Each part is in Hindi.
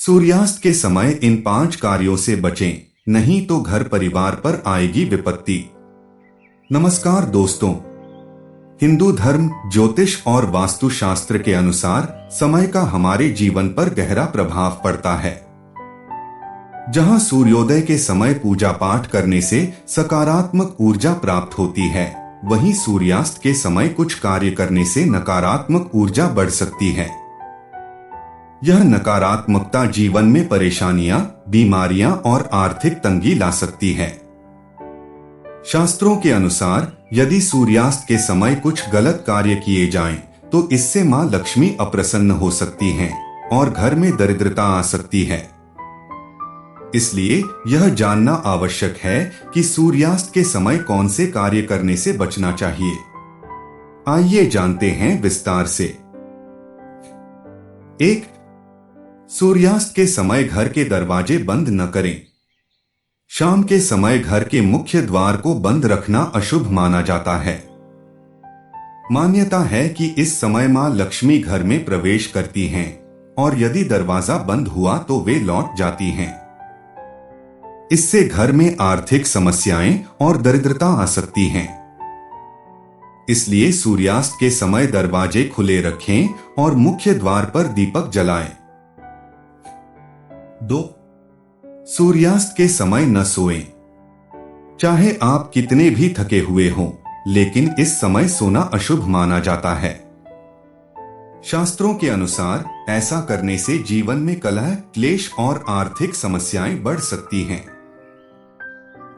सूर्यास्त के समय इन 5 कार्यों से बचें, नहीं तो घर परिवार पर आएगी विपत्ति। नमस्कार दोस्तों, हिंदू धर्म, ज्योतिष और वास्तुशास्त्र के अनुसार समय का हमारे जीवन पर गहरा प्रभाव पड़ता है। जहां सूर्योदय के समय पूजा पाठ करने से सकारात्मक ऊर्जा प्राप्त होती है, वहीं सूर्यास्त के समय कुछ कार्य करने से नकारात्मक ऊर्जा बढ़ सकती है। यह नकारात्मकता जीवन में परेशानियां, बीमारियां और आर्थिक तंगी ला सकती है। शास्त्रों के अनुसार यदि सूर्यास्त के समय कुछ गलत कार्य किए जाएं, तो इससे मां लक्ष्मी अप्रसन्न हो सकती हैं और घर में दरिद्रता आ सकती है। इसलिए यह जानना आवश्यक है कि सूर्यास्त के समय कौन से कार्य करने से बचना चाहिए। आइए जानते हैं विस्तार से। 1. सूर्यास्त के समय घर के दरवाजे बंद न करें। शाम के समय घर के मुख्य द्वार को बंद रखना अशुभ माना जाता है। मान्यता है कि इस समय मां लक्ष्मी घर में प्रवेश करती हैं और यदि दरवाजा बंद हुआ तो वे लौट जाती हैं। इससे घर में आर्थिक समस्याएं और दरिद्रता आ सकती हैं। इसलिए सूर्यास्त के समय दरवाजे खुले रखें और मुख्य द्वार पर दीपक जलाएं। 2. सूर्यास्त के समय न सोएं। चाहे आप कितने भी थके हुए हों, लेकिन इस समय सोना अशुभ माना जाता है। शास्त्रों के अनुसार ऐसा करने से जीवन में कलह, क्लेश और आर्थिक समस्याएं बढ़ सकती हैं।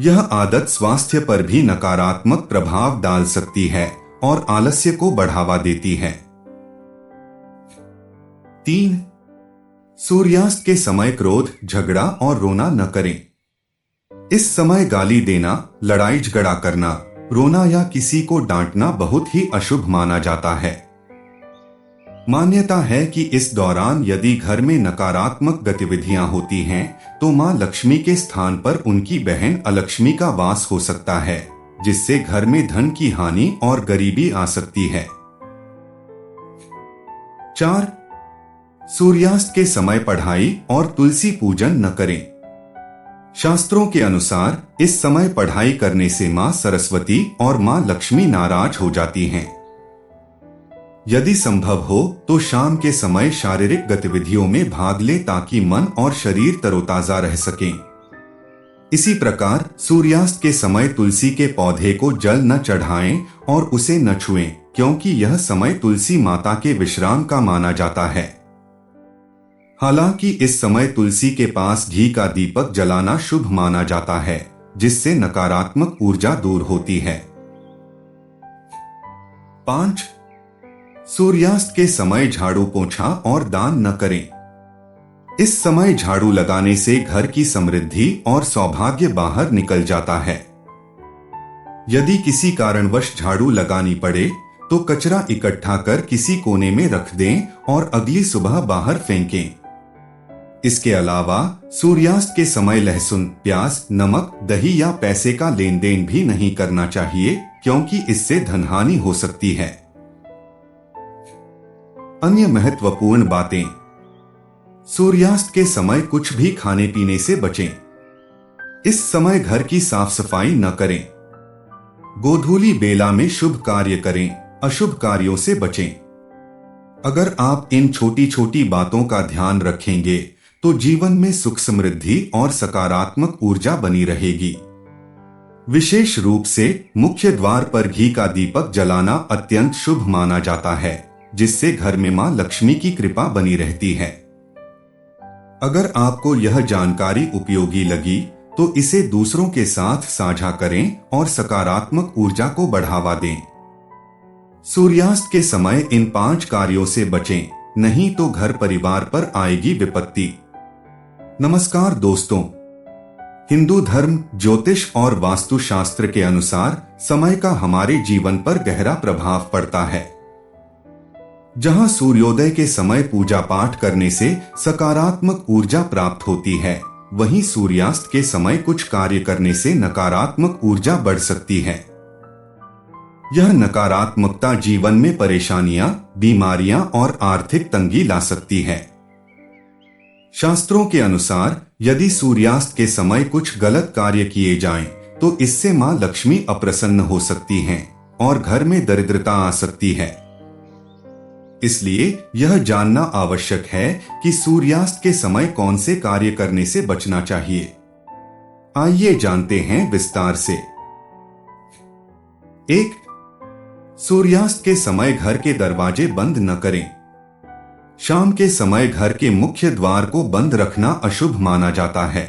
यह आदत स्वास्थ्य पर भी नकारात्मक प्रभाव डाल सकती है और आलस्य को बढ़ावा देती है। 3. सूर्यास्त के समय क्रोध, झगड़ा और रोना न करें। इस समय गाली देना, लड़ाई झगड़ा करना, रोना या किसी को डांटना बहुत ही अशुभ माना जाता है। मान्यता है कि इस दौरान यदि घर में नकारात्मक गतिविधियां होती हैं, तो मां लक्ष्मी के स्थान पर उनकी बहन अलक्ष्मी का वास हो सकता है, जिससे घर में धन की हानि और गरीबी आ सकती है। 4. सूर्यास्त के समय पढ़ाई और तुलसी पूजन न करें। शास्त्रों के अनुसार इस समय पढ़ाई करने से मां सरस्वती और मां लक्ष्मी नाराज हो जाती हैं। यदि संभव हो तो शाम के समय शारीरिक गतिविधियों में भाग ले ताकि मन और शरीर तरोताजा रह सकें। इसी प्रकार सूर्यास्त के समय तुलसी के पौधे को जल न चढ़ाएं और उसे न छुएं, क्योंकि यह समय तुलसी माता के विश्राम का माना जाता है। हालांकि इस समय तुलसी के पास घी का दीपक जलाना शुभ माना जाता है, जिससे नकारात्मक ऊर्जा दूर होती है। 5. सूर्यास्त के समय झाड़ू, पोंछा और दान न करें। इस समय झाड़ू लगाने से घर की समृद्धि और सौभाग्य बाहर निकल जाता है। यदि किसी कारणवश झाड़ू लगानी पड़े तो कचरा इकट्ठा कर किसी कोने में रख दें और अगली सुबह बाहर फेंकें। इसके अलावा सूर्यास्त के समय लहसुन, प्याज, नमक, दही या पैसे का लेन देन भी नहीं करना चाहिए, क्योंकि इससे धनहानि हो सकती है। अन्य महत्वपूर्ण बातें। सूर्यास्त के समय कुछ भी खाने पीने से बचें। इस समय घर की साफ सफाई न करें। गोधूली बेला में शुभ कार्य करें, अशुभ कार्यों से बचें। अगर आप इन छोटी छोटी बातों का ध्यान रखेंगे तो जीवन में सुख, समृद्धि और सकारात्मक ऊर्जा बनी रहेगी। विशेष रूप से मुख्य द्वार पर घी का दीपक जलाना अत्यंत शुभ माना जाता है, जिससे घर में मां लक्ष्मी की कृपा बनी रहती है। अगर आपको यह जानकारी उपयोगी लगी तो इसे दूसरों के साथ साझा करें और सकारात्मक ऊर्जा को बढ़ावा दें। सूर्यास्त के समय इन 5 कार्यों से बचें, नहीं तो घर परिवार पर आएगी विपत्ति। नमस्कार दोस्तों, हिंदू धर्म, ज्योतिष और वास्तुशास्त्र के अनुसार समय का हमारे जीवन पर गहरा प्रभाव पड़ता है। जहां सूर्योदय के समय पूजा पाठ करने से सकारात्मक ऊर्जा प्राप्त होती है, वहीं सूर्यास्त के समय कुछ कार्य करने से नकारात्मक ऊर्जा बढ़ सकती है। यह नकारात्मकता जीवन में परेशानियां, बीमारियां और आर्थिक तंगी ला सकती है। शास्त्रों के अनुसार यदि सूर्यास्त के समय कुछ गलत कार्य किए जाएं, तो इससे मां लक्ष्मी अप्रसन्न हो सकती हैं और घर में दरिद्रता आ सकती है। इसलिए यह जानना आवश्यक है कि सूर्यास्त के समय कौन से कार्य करने से बचना चाहिए। आइए जानते हैं विस्तार से। 1. सूर्यास्त के समय घर के दरवाजे बंद न करें। शाम के समय घर के मुख्य द्वार को बंद रखना अशुभ माना जाता है।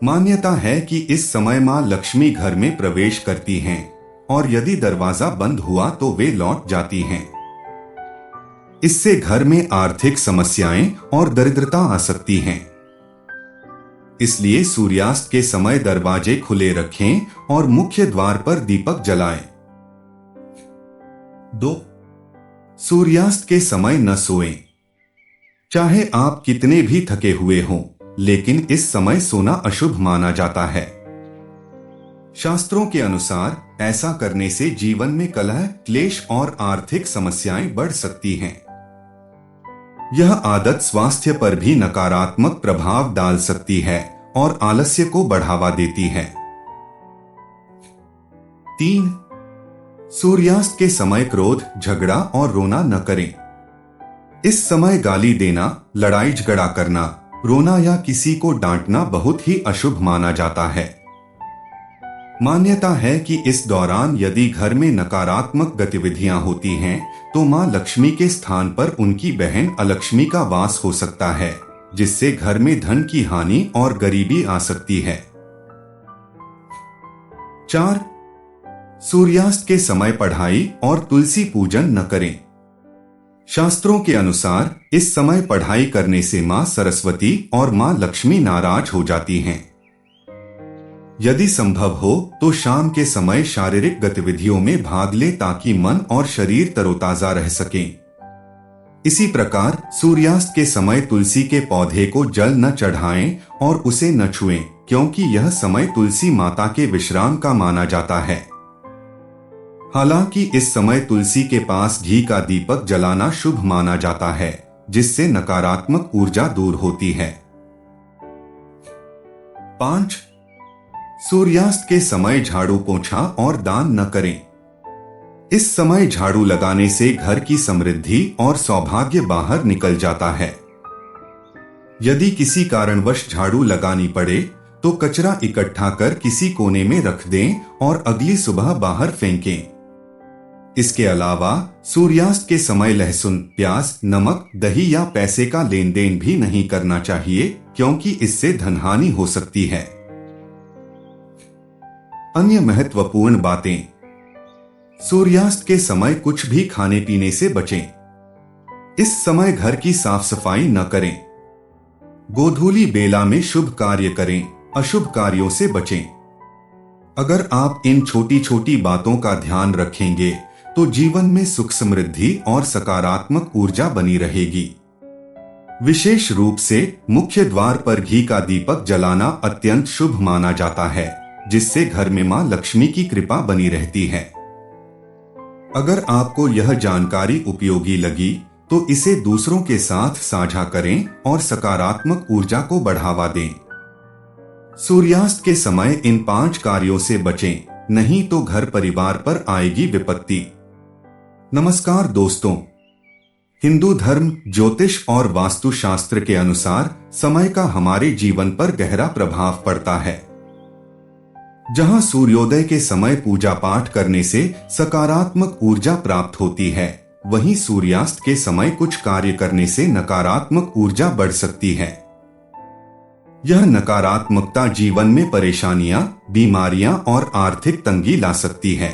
मान्यता है कि इस समय मां लक्ष्मी घर में प्रवेश करती हैं और यदि दरवाजा बंद हुआ तो वे लौट जाती हैं। इससे घर में आर्थिक समस्याएं और दरिद्रता आ सकती हैं। इसलिए सूर्यास्त के समय दरवाजे खुले रखें और मुख्य द्वार पर दीपक जलाएं। 2. सूर्यास्त के समय न सोएं। चाहे आप कितने भी थके हुए हों, लेकिन इस समय सोना अशुभ माना जाता है। शास्त्रों के अनुसार ऐसा करने से जीवन में कलह, क्लेश और आर्थिक समस्याएं बढ़ सकती हैं। यह आदत स्वास्थ्य पर भी नकारात्मक प्रभाव डाल सकती है और आलस्य को बढ़ावा देती है। 3. सूर्यास्त के समय क्रोध, झगड़ा और रोना न करें। इस समय गाली देना, लड़ाई झगड़ा करना, रोना या किसी को डांटना बहुत ही अशुभ माना जाता है। मान्यता है कि इस दौरान यदि घर में नकारात्मक गतिविधियां होती हैं, तो मां लक्ष्मी के स्थान पर उनकी बहन अलक्ष्मी का वास हो सकता है, जिससे घर में धन की हानि और गरीबी आ सकती है। 4. सूर्यास्त के समय पढ़ाई और तुलसी पूजन न करें। शास्त्रों के अनुसार इस समय पढ़ाई करने से मां सरस्वती और मां लक्ष्मी नाराज हो जाती हैं। यदि संभव हो तो शाम के समय शारीरिक गतिविधियों में भाग ले ताकि मन और शरीर तरोताजा रह सकें। इसी प्रकार सूर्यास्त के समय तुलसी के पौधे को जल न चढ़ाएं और उसे न छुएं, क्योंकि यह समय तुलसी माता के विश्राम का माना जाता है। हालांकि इस समय तुलसी के पास घी का दीपक जलाना शुभ माना जाता है, जिससे नकारात्मक ऊर्जा दूर होती है। 5. सूर्यास्त के समय झाड़ू, पोंछा और दान न करें। इस समय झाड़ू लगाने से घर की समृद्धि और सौभाग्य बाहर निकल जाता है। यदि किसी कारणवश झाड़ू लगानी पड़े तो कचरा इकट्ठा कर किसी कोने में रख दें और अगली सुबह बाहर फेंकें। इसके अलावा सूर्यास्त के समय लहसुन, प्याज, नमक, दही या पैसे का लेन देन भी नहीं करना चाहिए, क्योंकि इससे धनहानि हो सकती है। अन्य महत्वपूर्ण बातें। सूर्यास्त के समय कुछ भी खाने पीने से बचें। इस समय घर की साफ सफाई न करें। गोधूली बेला में शुभ कार्य करें, अशुभ कार्यों से बचें। अगर आप इन छोटी छोटी बातों का ध्यान रखेंगे तो जीवन में सुख, समृद्धि और सकारात्मक ऊर्जा बनी रहेगी। विशेष रूप से मुख्य द्वार पर घी का दीपक जलाना अत्यंत शुभ माना जाता है, जिससे घर में मां लक्ष्मी की कृपा बनी रहती है। अगर आपको यह जानकारी उपयोगी लगी तो इसे दूसरों के साथ साझा करें और सकारात्मक ऊर्जा को बढ़ावा दें। सूर्यास्त के समय इन 5 कार्यों से बचें, नहीं तो घर परिवार पर आएगी विपत्ति। नमस्कार दोस्तों, हिंदू धर्म, ज्योतिष और वास्तुशास्त्र के अनुसार समय का हमारे जीवन पर गहरा प्रभाव पड़ता है। जहां सूर्योदय के समय पूजा पाठ करने से सकारात्मक ऊर्जा प्राप्त होती है, वहीं सूर्यास्त के समय कुछ कार्य करने से नकारात्मक ऊर्जा बढ़ सकती है। यह नकारात्मकता जीवन में परेशानियां, बीमारियां और आर्थिक तंगी ला सकती है।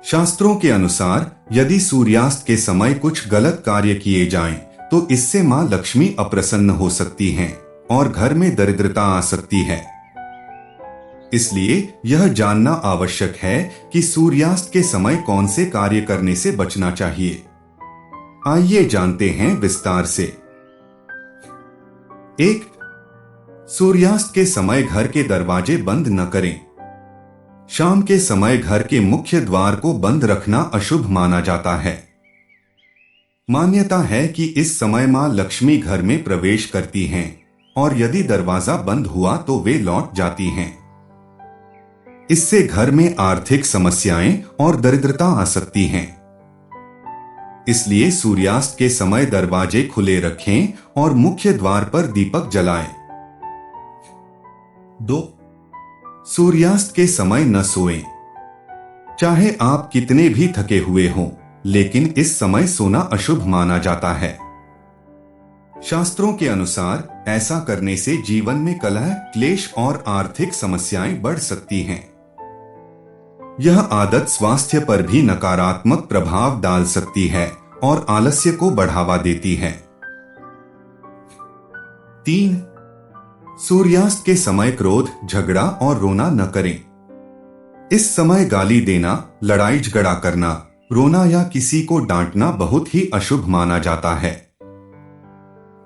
शास्त्रों के अनुसार यदि सूर्यास्त के समय कुछ गलत कार्य किए जाएं, तो इससे मां लक्ष्मी अप्रसन्न हो सकती हैं और घर में दरिद्रता आ सकती है। इसलिए यह जानना आवश्यक है कि सूर्यास्त के समय कौन से कार्य करने से बचना चाहिए। आइए जानते हैं विस्तार से। 1. सूर्यास्त के समय घर के दरवाजे बंद न करें। शाम के समय घर के मुख्य द्वार को बंद रखना अशुभ माना जाता है। मान्यता है कि इस समय मां लक्ष्मी घर में प्रवेश करती हैं और यदि दरवाजा बंद हुआ तो वे लौट जाती हैं। इससे घर में आर्थिक समस्याएं और दरिद्रता आ सकती हैं। इसलिए सूर्यास्त के समय दरवाजे खुले रखें और मुख्य द्वार पर दीपक जलाएं। 2. सूर्यास्त के समय न सोएं। चाहे आप कितने भी थके हुए हों, लेकिन इस समय सोना अशुभ माना जाता है। शास्त्रों के अनुसार ऐसा करने से जीवन में कलह, क्लेश और आर्थिक समस्याएं बढ़ सकती हैं। यह आदत स्वास्थ्य पर भी नकारात्मक प्रभाव डाल सकती है और आलस्य को बढ़ावा देती है। 3. सूर्यास्त के समय क्रोध, झगड़ा और रोना न करें। इस समय गाली देना, लड़ाई झगड़ा करना, रोना या किसी को डांटना बहुत ही अशुभ माना जाता है।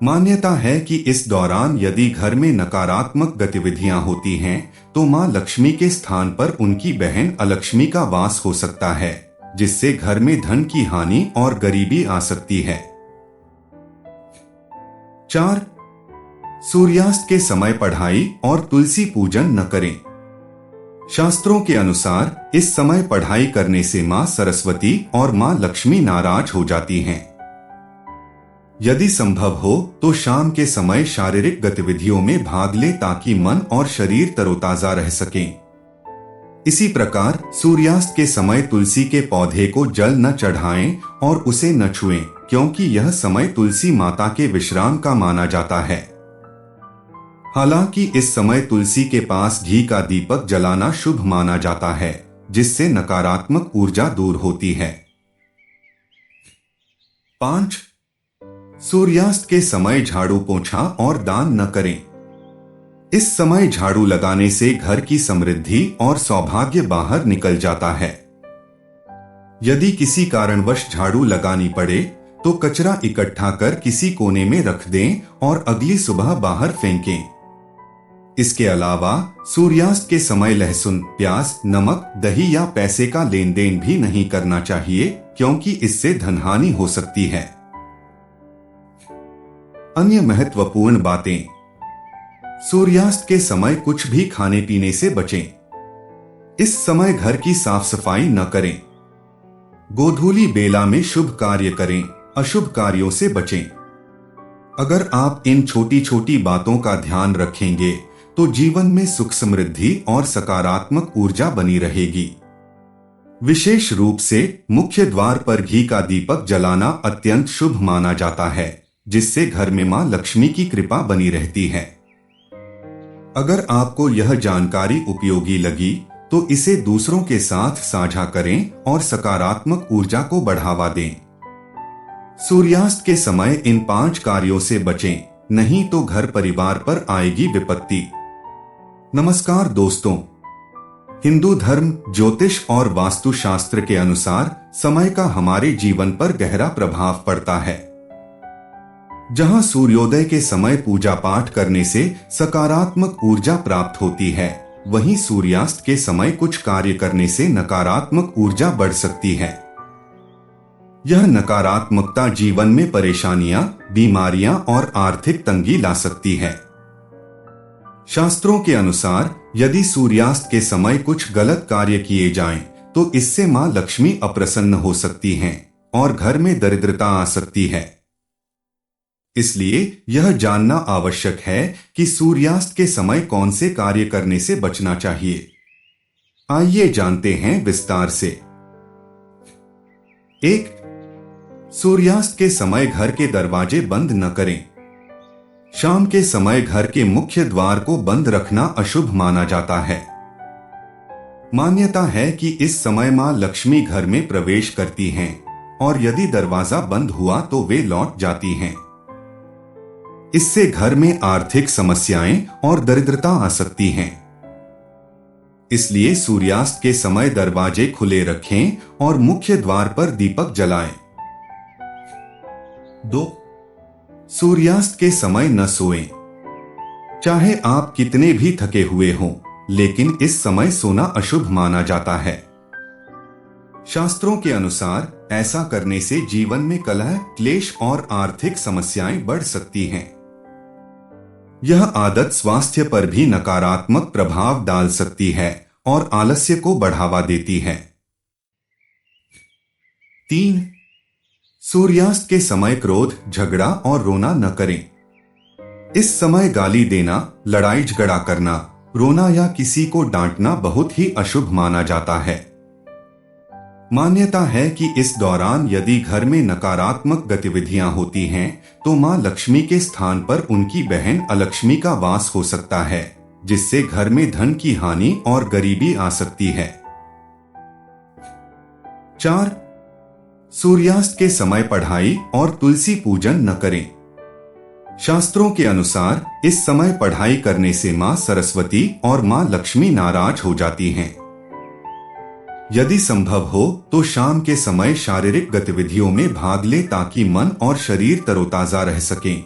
मान्यता है कि इस दौरान यदि घर में नकारात्मक गतिविधियां होती हैं, तो मां लक्ष्मी के स्थान पर उनकी बहन अलक्ष्मी का वास हो सकता है, जिससे घर में धन की हानि और गरीबी आ सकती है। 4. सूर्यास्त के समय पढ़ाई और तुलसी पूजन न करें। शास्त्रों के अनुसार इस समय पढ़ाई करने से मां सरस्वती और मां लक्ष्मी नाराज हो जाती हैं। यदि संभव हो तो शाम के समय शारीरिक गतिविधियों में भाग लें ताकि मन और शरीर तरोताजा रह सकें। इसी प्रकार सूर्यास्त के समय तुलसी के पौधे को जल न चढ़ाएं और उसे न छुएं, क्योंकि यह समय तुलसी माता के विश्राम का माना जाता है। हालांकि इस समय तुलसी के पास घी का दीपक जलाना शुभ माना जाता है, जिससे नकारात्मक ऊर्जा दूर होती है। 5. सूर्यास्त के समय झाड़ू पोंछा और दान न करें। इस समय झाड़ू लगाने से घर की समृद्धि और सौभाग्य बाहर निकल जाता है। यदि किसी कारणवश झाड़ू लगानी पड़े तो कचरा इकट्ठा कर किसी कोने में रख दें और अगली सुबह बाहर फेंकें। इसके अलावा सूर्यास्त के समय लहसुन, प्याज, नमक, दही या पैसे का लेन देन भी नहीं करना चाहिए, क्योंकि इससे धनहानि हो सकती है। अन्य महत्वपूर्ण बातें। सूर्यास्त के समय कुछ भी खाने पीने से बचें। इस समय घर की साफ सफाई न करें। गोधूली बेला में शुभ कार्य करें, अशुभ कार्यों से बचें। अगर आप इन छोटी छोटी बातों का ध्यान रखेंगे तो जीवन में सुख, समृद्धि और सकारात्मक ऊर्जा बनी रहेगी। विशेष रूप से मुख्य द्वार पर घी का दीपक जलाना अत्यंत शुभ माना जाता है, जिससे घर में मां लक्ष्मी की कृपा बनी रहती है। अगर आपको यह जानकारी उपयोगी लगी तो इसे दूसरों के साथ साझा करें और सकारात्मक ऊर्जा को बढ़ावा दें। सूर्यास्त के समय इन 5 कार्यों से बचें, नहीं तो घर परिवार पर आएगी विपत्ति। नमस्कार दोस्तों, हिंदू धर्म, ज्योतिष और वास्तुशास्त्र के अनुसार समय का हमारे जीवन पर गहरा प्रभाव पड़ता है। जहां सूर्योदय के समय पूजा पाठ करने से सकारात्मक ऊर्जा प्राप्त होती है, वहीं सूर्यास्त के समय कुछ कार्य करने से नकारात्मक ऊर्जा बढ़ सकती है। यह नकारात्मकता जीवन में परेशानियां, बीमारियां और आर्थिक तंगी ला सकती है। शास्त्रों के अनुसार यदि सूर्यास्त के समय कुछ गलत कार्य किए जाएं, तो इससे मां लक्ष्मी अप्रसन्न हो सकती हैं और घर में दरिद्रता आ सकती है। इसलिए यह जानना आवश्यक है कि सूर्यास्त के समय कौन से कार्य करने से बचना चाहिए। आइए जानते हैं विस्तार से। 1. सूर्यास्त के समय घर के दरवाजे बंद न करें। शाम के समय घर के मुख्य द्वार को बंद रखना अशुभ माना जाता है। मान्यता है कि इस समय मां लक्ष्मी घर में प्रवेश करती हैं और यदि दरवाजा बंद हुआ तो वे लौट जाती हैं। इससे घर में आर्थिक समस्याएं और दरिद्रता आ सकती हैं। इसलिए सूर्यास्त के समय दरवाजे खुले रखें और मुख्य द्वार पर दीपक जलाएं। 2. सूर्यास्त के समय न सोएं। चाहे आप कितने भी थके हुए हों, लेकिन इस समय सोना अशुभ माना जाता है। शास्त्रों के अनुसार ऐसा करने से जीवन में कलह, क्लेश और आर्थिक समस्याएं बढ़ सकती हैं। यह आदत स्वास्थ्य पर भी नकारात्मक प्रभाव डाल सकती है और आलस्य को बढ़ावा देती है। 3. सूर्यास्त के समय क्रोध, झगड़ा और रोना न करें। इस समय गाली देना, लड़ाई झगड़ा करना, रोना या किसी को डांटना बहुत ही अशुभ माना जाता है। मान्यता है कि इस दौरान यदि घर में नकारात्मक गतिविधियां होती हैं, तो मां लक्ष्मी के स्थान पर उनकी बहन अलक्ष्मी का वास हो सकता है, जिससे घर में धन की हानि और गरीबी आ सकती है। 4. सूर्यास्त के समय पढ़ाई और तुलसी पूजन न करें। शास्त्रों के अनुसार इस समय पढ़ाई करने से मां सरस्वती और मां लक्ष्मी नाराज हो जाती हैं। यदि संभव हो तो शाम के समय शारीरिक गतिविधियों में भाग ले ताकि मन और शरीर तरोताजा रह सकें।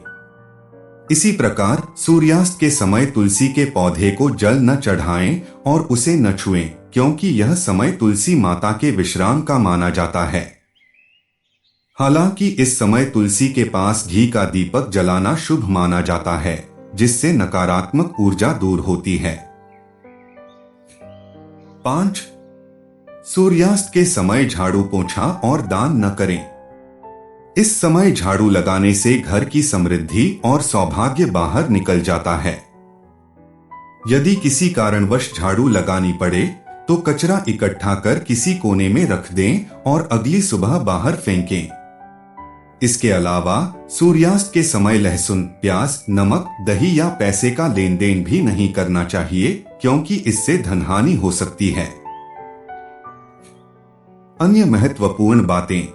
इसी प्रकार सूर्यास्त के समय तुलसी के पौधे को जल न चढ़ाएं और उसे न छुएं, क्योंकि यह समय तुलसी माता के विश्राम का माना जाता है। हालांकि इस समय तुलसी के पास घी का दीपक जलाना शुभ माना जाता है, जिससे नकारात्मक ऊर्जा दूर होती है। 5. सूर्यास्त के समय झाड़ू, पोंछा और दान न करें। इस समय झाड़ू लगाने से घर की समृद्धि और सौभाग्य बाहर निकल जाता है। यदि किसी कारणवश झाड़ू लगानी पड़े तो कचरा इकट्ठा कर किसी कोने में रख दें और अगली सुबह बाहर फेंकें। इसके अलावा सूर्यास्त के समय लहसुन, प्याज, नमक, दही या पैसे का लेन देन भी नहीं करना चाहिए, क्योंकि इससे धनहानि हो सकती है। अन्य महत्वपूर्ण बातें।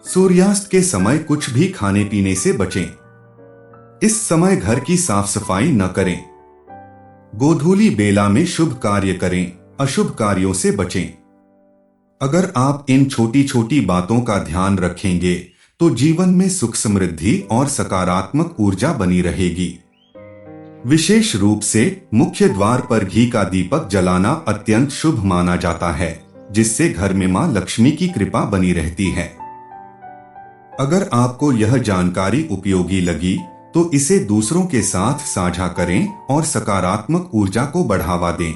सूर्यास्त के समय कुछ भी खाने पीने से बचें। इस समय घर की साफ सफाई न करें। गोधूली बेला में शुभ कार्य करें, अशुभ कार्यों से बचें। अगर आप इन छोटी छोटी बातों का ध्यान रखेंगे तो जीवन में सुख, समृद्धि और सकारात्मक ऊर्जा बनी रहेगी। विशेष रूप से मुख्य द्वार पर घी का दीपक जलाना अत्यंत शुभ माना जाता है, जिससे घर में मां लक्ष्मी की कृपा बनी रहती है। अगर आपको यह जानकारी उपयोगी लगी तो इसे दूसरों के साथ साझा करें और सकारात्मक ऊर्जा को बढ़ावा दें।